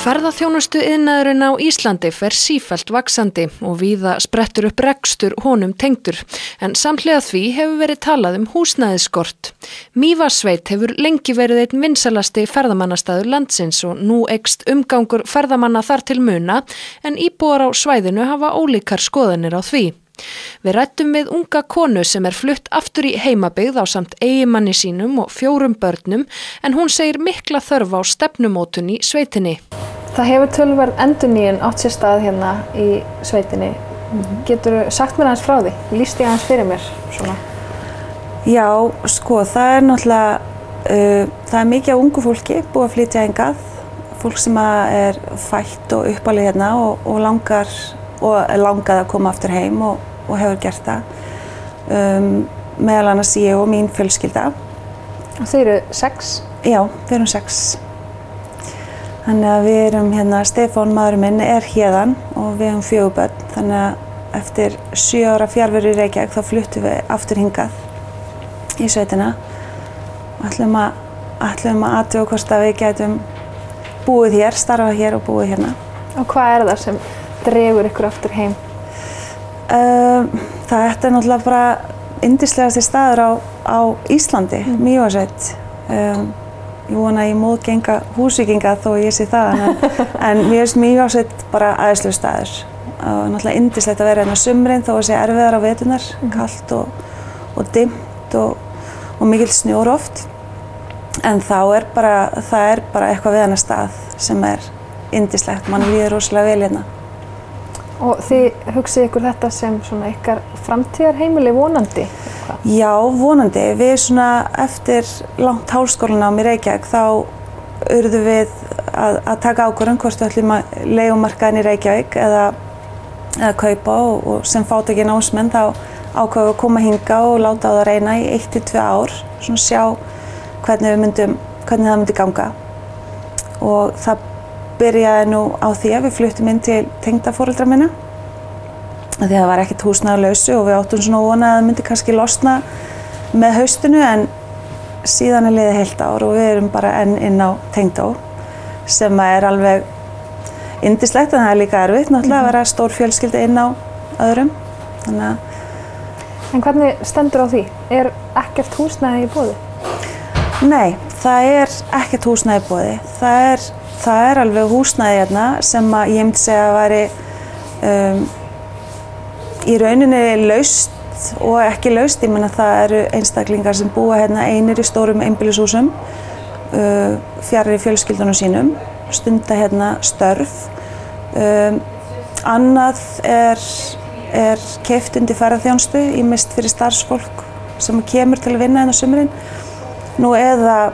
Ferðaþjónustuiðnaðurinn á Íslandi fer sífellt vaxandi og víða sprettur upp rekstur honum tengdur. En samhliða því hefur verið talað húsnæðisskort. Mývatnssveit hefur lengi verið einn vinsælasti ferðamannastaður landsins og nú eykst umgangur ferðamanna þar til muna en íbúar á svæðinu hafa ólíkar skoðanir á því. Við ræddum við unga konu sem flutt aftur í heimabyggð ásamt eiginmanni sínum og 4 börnum en hún segir mikla þörf á stefnumótun í sveitinni. Það hefur töluverð endurnýjun átt sér stað hérna í sveitinni. Geturðu sagt mér aðeins frá því? Lýst ég aðeins fyrir mér svona? Já, sko, það mikið af ungu fólki búið að flytja hingað. Fólk sem fætt og uppalið hérna og langaði að koma aftur heim og hefur gert það. Meðal annars ég og mín fjölskylda. Og þið eru 6? Já, við erum 6. Þannig að við erum hérna, Stefán maðurinn minn héðan og við erum 4 börn. Þannig að eftir 7 ára fjarveru í Reykjavík þá fluttum við aftur hingað í sveitina. Ætlum að athuga hvort að við gætum búið hér, starfað hér og búið hérna. Og hvað það sem dregur ykkur aftur heim? Þetta náttúrulega bara yndislegasti staður á Íslandi, Mývatnssveit. Ég vona að ég móðgenga Húsvíkinga þó ég sé það, en mér finnst Mývatnssveit bara æðislegur staður. Náttúrulega yndislegt að vera hérna á sumrin þó að sé erfiðar á veturnar, kalt og dimmt og mikill snjór oft. En það er bara eitthvað við hennar stað sem yndislegt, mann líður rosalega vel hérna. Og þið hugsið ykkur þetta sem svona ykkar framtíðarheimili vonandi? Já, vonandi. Við svona eftir langt háskólanám í Reykjavík þá urðum við að taka ákvörðun hvort við ætlum að leigumarkaðinn í Reykjavík eða kaupa og sem fátækir námsmenn þá ákváðum við að koma hingað og láta á það reyna í 1 til 2 ár, svona sjá hvernig það myndi ganga. Og það byrjaði nú á því að við fluttum inn til tengdaforeldra minna. Því það var ekkert húsnæði á lausu og við áttum svona vona að það myndi kannski losna með haustinu en síðan liðið heilt ár og við erum bara enn inn á Tengdó sem alveg yndislegt en það líka erfitt náttúrulega að vera stór fjölskylda inn á öðrum. En hvernig stendur á því? Ekkert húsnæði í boði? Nei, það ekkert húsnæði í boði. Það alveg húsnæði hérna sem ég myndi segja að væri í rauninni laust og ekki laust. Ég meina það eru einstaklingar sem búa hérna einir í stórum einbýlishúsum, fjarri fjölskyldunum sínum, stunda hérna störf. Annað keypt undir ferðaþjónustu, ýmist fyrir starfsfólk sem kemur til að vinna hérna á sumrin. Nú eða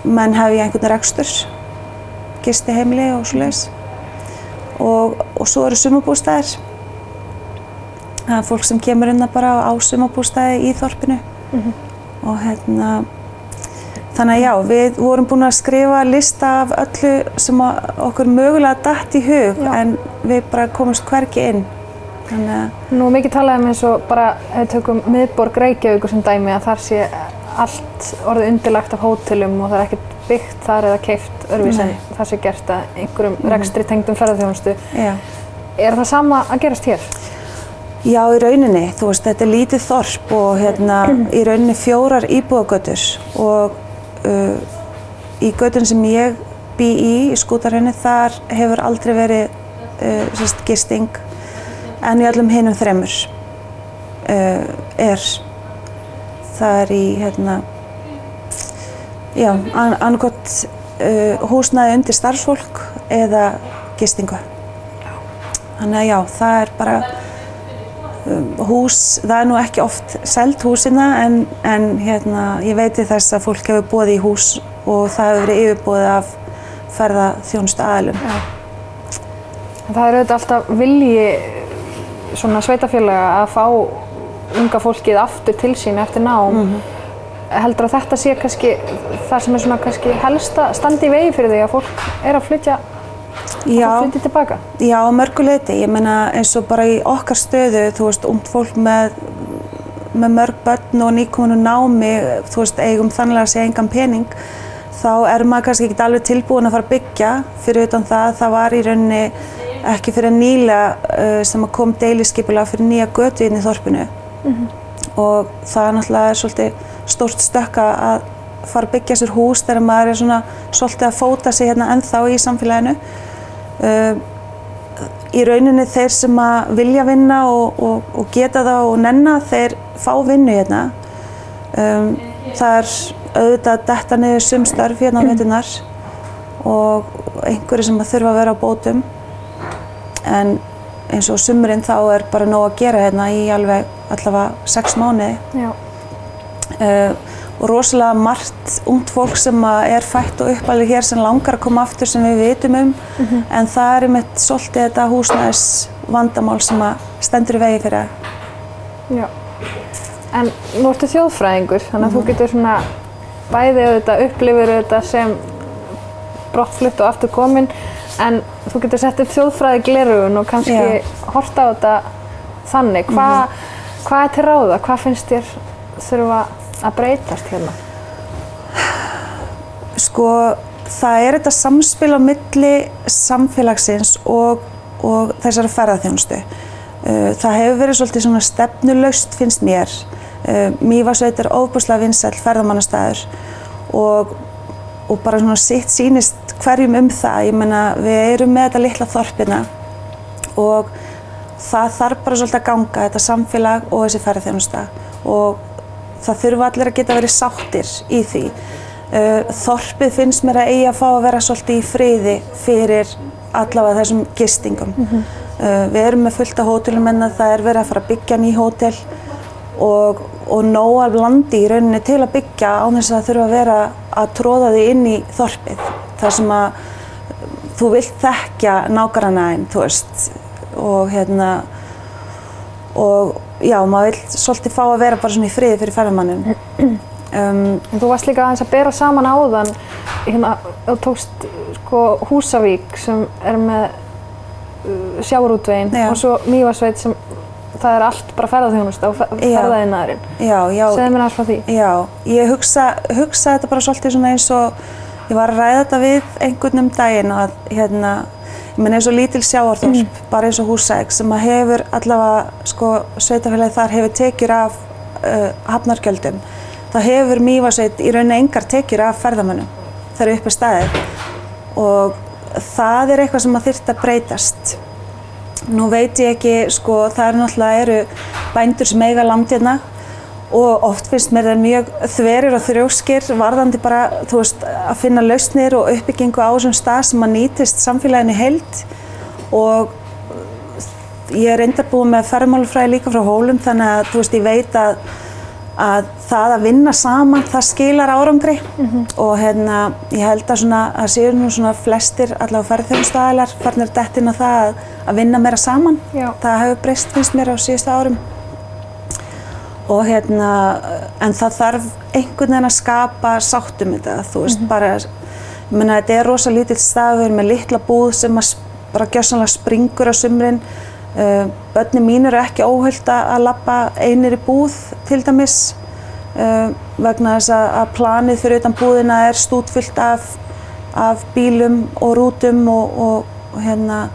menn hefja einhvern rekstur. Gistiheimili og svoleiðis. Og svo eru sumarbústaðir. Það fólk sem kemur inn bara á sumarbústaði í þorpinu. Og þannig að já, við vorum búin að skrifa lista af öllu sem okkur mögulega datt í hug, en við bara komumst hvergi inn. Nú mikið talað eins og bara ef við tökum miðborg Reykjavíkur sem dæmi að þar sé allt orðið undirlagt af hótelum og það ekkert byggt þar eða keypt öðruvísi en það sé gert að einhverjum rekstri tengdum ferðaþjónustu. Það sama að gerast hér? Já, í rauninni. Þú veist, þetta lítið þorp og í rauninni 4 íbúðagötur og í götun sem ég bý í Skútarhrauni, þar hefur aldrei verið gisting en í öllum hinum 3 það í annað húsnæði undir starfsfólk eða gistingu. Þannig að já, það bara hús, það nú ekki oft selt húsina en ég veiti þess að fólk hefur boðið í hús og það hefur verið yfirboðið af ferðaþjónustu aðilum. Það auðvitað alltaf vilji svona sveitarfélaga að fá unga fólkið aftur til sín eftir nám. Heldur að þetta sé kannski það sem svona kannski helst að standa í vegi fyrir því að fólk að flytja tilbaka? Já, að mörgu leyti. Ég meina eins og bara í okkar stöðu, þú veist, ungt fólk með mörg börn og nýkomin úr námi, þú veist, eigum þannig að segja engan pening. þá maður kannski ekki alveg tilbúin að fara að byggja fyrir utan það var í rauninni ekki fyrir nýlega sem að kom deiliskipulag fyrir nýja götu inn í þorpinu og það náttúrulega svolítið stórt stökk að fara að byggja sér hús þegar maður svona svolítið að fóta sig hérna ennþá í samfélaginu. Í rauninni þeir sem að vilja vinna og geta það og nenna, þeir fá vinnu hérna. Það auðvitað detta niður sum störf hérna á veturnar og einhverju sem að þurfa að vera á bótum. En eins og sumurinn þá bara nóg að gera hérna í alveg allavega 6 mánuði. Og rosalega margt ungt fólk sem fætt og uppalið hér sem langar að koma aftur sem við vitum en það einmitt svolítið þetta húsnæðisvandamál sem stendur í vegi fyrir það. Já. En nú ertu þjóðfræðingur, þannig að þú getur svona bæði auðvitað upplifir auðvitað sem brottflutt og aftur komin en þú getur sett upp þjóðfræði gleraugun og kannski horft á þetta þannig. Hvað til ráða? Hvað finnst þér þurfa að breytast hérna? Sko, það þetta samspil á milli samfélagsins og þessari ferðaþjónustu. Það hefur verið svolítið svona stefnulaust finnst mér. Mývatnssveit ofboðslega vinsæll ferðamannastaður og bara svona sitt sýnist hverjum það. Ég meina, við erum með þetta litla þorpina og það þarf bara svolítið að ganga þetta samfélag og þessi ferðaþjónusta og það þurfa allir að geta verið sáttir í því. Þorpið finnst mér að eigi að fá að vera svolítið í friði fyrir allavega þessum gistingum. Við erum með fullt af hótelum en það verið að fara að byggja ný hótel og nóg af landi í rauninni til að byggja án þess að þurfa að vera að tróða því inn í þorpið. Það sem að þú vilt þekkja nágrannaðinn, þú veist, og já, maður vill svolítið fá að vera bara svona í friði fyrir ferðamanninn. Þú varst líka aðeins að bera saman áðan, hérna, þú tókst sko Húsavík sem með sjávarútveginn og svo Mývatnssveit sem það allt bara ferðaþjónusta og ferðaiðnaðurinn. Segðu mér aðeins frá því. Já, ég hugsa þetta bara svolítið svona eins og ég var að ræða þetta við einhvern daginn og hérna ég meina eins og lítil sjávarþorp, bara eins og Húsavík sem hefur allavega, sko, sveitafélagið þar hefur tekjur af hafnargjöldum. Það hefur Mývatnssveit í rauninni engar tekjur af ferðamönnum þegar upp staðið og það eitthvað sem þyrfti að breytast. Nú veit ég ekki, sko, það náttúrulega bændur sem eiga land hérna og oft finnst mér þeir mjög þverir og þrjóskir varðandi bara, þú veist, að finna lausnir og uppbyggingu á þessum stað sem nýtist samfélaginu í heild og ég reyndar búið með ferðamálafræði líka frá Hólum þannig að, þú veist, ég veit að það að vinna saman, það skilar árangri og hérna, ég held að séu nú svona flestir allavega ferðaþjónustuaðilar farnir dett inn á það að vinna meira saman. Það hefur breyst finnst mér á síðustu árum. Og hérna, en það þarf einhvern veginn að skapa sátt þetta, þú veist, bara, ég meina, þetta rosa lítill staður með litla búð sem bara gjörsamlega springur á sumrin. Börnin mín ekki óhult að labba einir í búð til dæmis vegna þess að planið fyrir utan búðina stútfullt af bílum og rútum og hérna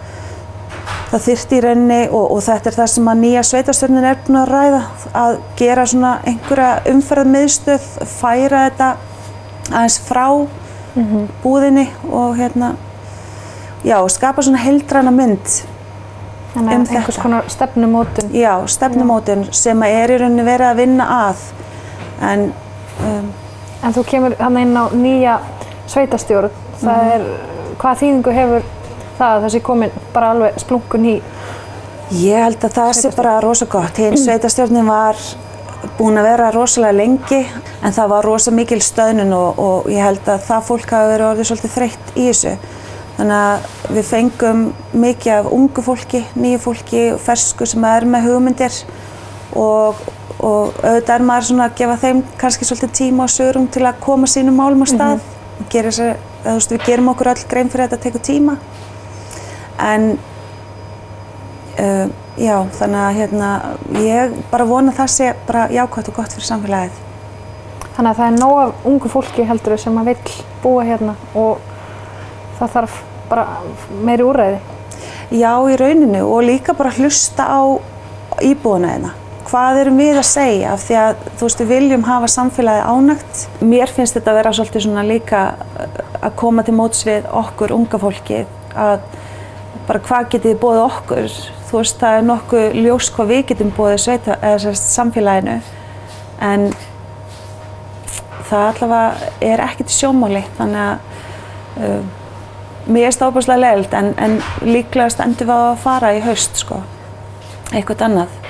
það þyrfti í rauninni og þetta það sem að nýja sveitarstjórnin búin að ræða að gera svona einhverja umferðarmiðstöð, færa þetta aðeins frá búðinni og hérna já, skapa svona heildræna mynd. Þannig að einhvers konar stefnumótun. Já, stefnumótun sem í rauninni verið að vinna að. En þú kemur hann inn á nýja sveitarstjórn. Það hvaða þýðingu hefur það sé komin bara alveg splunkun í? Ég held að það sé bara rosa gott. Hinn sveitarstjórnin var búin að vera rosalega lengi en það var rosa mikil stöðnun og ég held að það fólk hafi verið orðið svolítið þreytt í þessu. Þannig að við fengum mikið af ungu fólki, nýju fólki og fersku sem með hugmyndir og auðvitað maður svona að gefa þeim kannski svolítið tíma og svigrúm til að koma sínum málum á stað. Við gerum okkur öll grein fyrir þetta tekur tíma. En já, þannig að hérna, ég bara vona að það sé bara jákvætt og gott fyrir samfélagið. Þannig að það nóg af ungu fólki heldur sem að vill búa hérna og það þarf bara meiri úrræði. Já, í rauninu og líka bara hlusta á íbúana hérna. Hvað erum við að segja? Af því að þú veist, við viljum hafa samfélagið ánægt. Mér finnst þetta að vera svolítið svona líka að koma til móts við okkur unga fólkið, að bara hvað getið þið boðið okkur? Þú veist, það nokkuð ljós hvað við getum boðið samfélaginu, en það allavega ekkert í sjónmáli, þannig að mér finnst það ofboðslega leiðilegt, en líklegast endum við að fara í haust, sko, eitthvað annað.